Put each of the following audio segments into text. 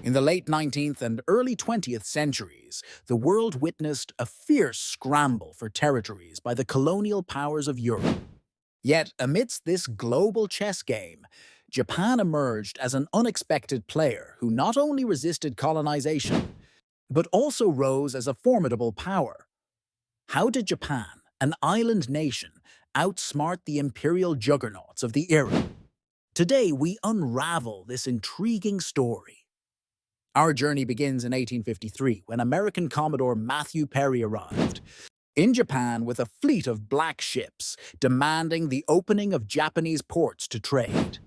In the late 19th and early 20th centuries, the world witnessed a fierce scramble for territories by the colonial powers of Europe. Yet, amidst this global chess game, Japan emerged as an unexpected player who not only resisted colonization, but also rose as a formidable power. How did Japan, an island nation, outsmart the imperial juggernauts of the era? Today, we unravel this intriguing story. Our journey begins in 1853 when American Commodore Matthew Perry arrived in Japan with a fleet of black ships demanding the opening of Japanese ports to trade.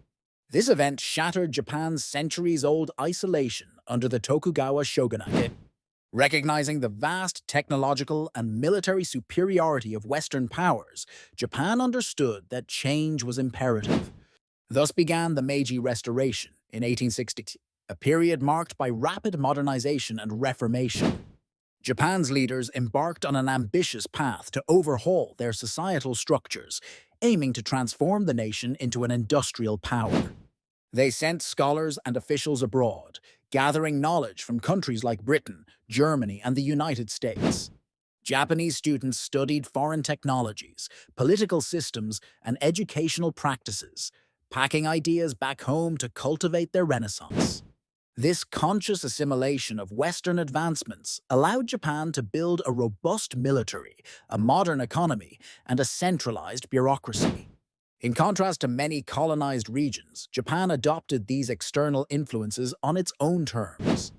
This event shattered Japan's centuries-old isolation under the Tokugawa shogunate. Recognizing the vast technological and military superiority of Western powers, Japan understood that change was imperative. Thus began the Meiji Restoration in 1860, a period marked by rapid modernization and reformation. Japan's leaders embarked on an ambitious path to overhaul their societal structures, aiming to transform the nation into an industrial power. They sent scholars and officials abroad, gathering knowledge from countries like Britain, Germany, and the United States. Japanese students studied foreign technologies, political systems, and educational practices, packing ideas back home to cultivate their renaissance. This conscious assimilation of Western advancements allowed Japan to build a robust military, a modern economy, and a centralized bureaucracy. In contrast to many colonized regions, Japan adopted these external influences on its own terms.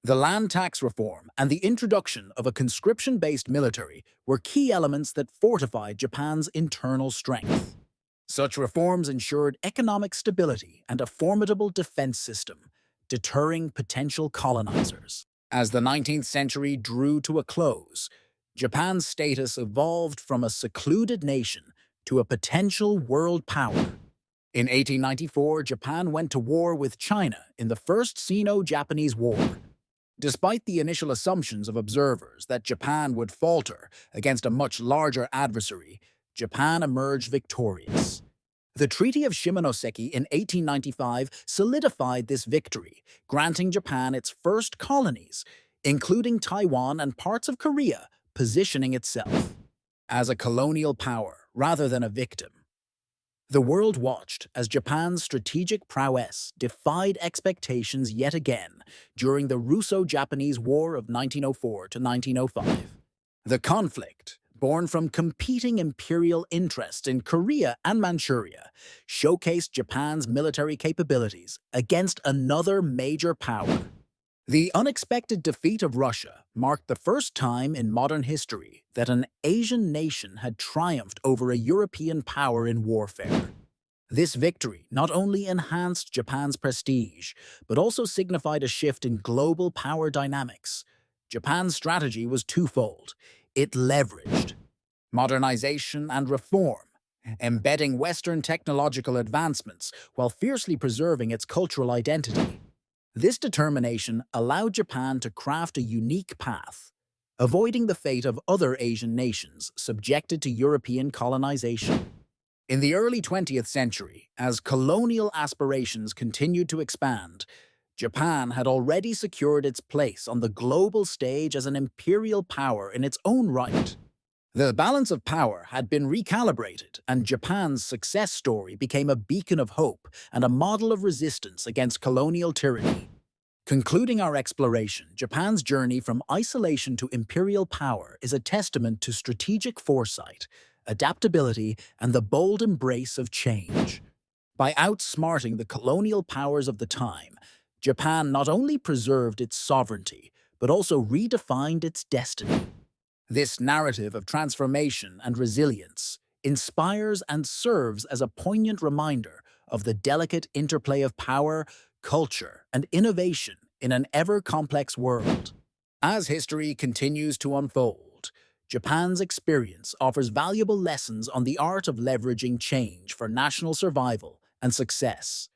The land tax reform and the introduction of a conscription-based military were key elements that fortified Japan's internal strength. Such reforms ensured economic stability and a formidable defense system, deterring potential colonizers. As the 19th century drew to a close, Japan's status evolved from a secluded nation to a potential world power. In 1894, Japan went to war with China in the First Sino-Japanese War. Despite the initial assumptions of observers that Japan would falter against a much larger adversary, Japan emerged victorious. The Treaty of Shimonoseki in 1895 solidified this victory, granting Japan its first colonies, including Taiwan and parts of Korea, positioning itself as a colonial power rather than a victim. The world watched as Japan's strategic prowess defied expectations yet again during the Russo-Japanese War of 1904 to 1905. The conflict, born from competing imperial interests in Korea and Manchuria, showcased Japan's military capabilities against another major power. The unexpected defeat of Russia marked the first time in modern history that an Asian nation had triumphed over a European power in warfare. This victory not only enhanced Japan's prestige, but also signified a shift in global power dynamics. Japan's strategy was twofold. It leveraged modernization and reform, embedding Western technological advancements while fiercely preserving its cultural identity. This determination allowed Japan to craft a unique path, avoiding the fate of other Asian nations subjected to European colonization. In the early 20th century, as colonial aspirations continued to expand, Japan had already secured its place on the global stage as an imperial power in its own right. The balance of power had been recalibrated, and Japan's success story became a beacon of hope and a model of resistance against colonial tyranny. Concluding our exploration, Japan's journey from isolation to imperial power is a testament to strategic foresight, adaptability, and the bold embrace of change. By outsmarting the colonial powers of the time, Japan not only preserved its sovereignty, but also redefined its destiny. This narrative of transformation and resilience inspires and serves as a poignant reminder of the delicate interplay of power, culture, and innovation in an ever-complex world. As history continues to unfold, Japan's experience offers valuable lessons on the art of leveraging change for national survival and success.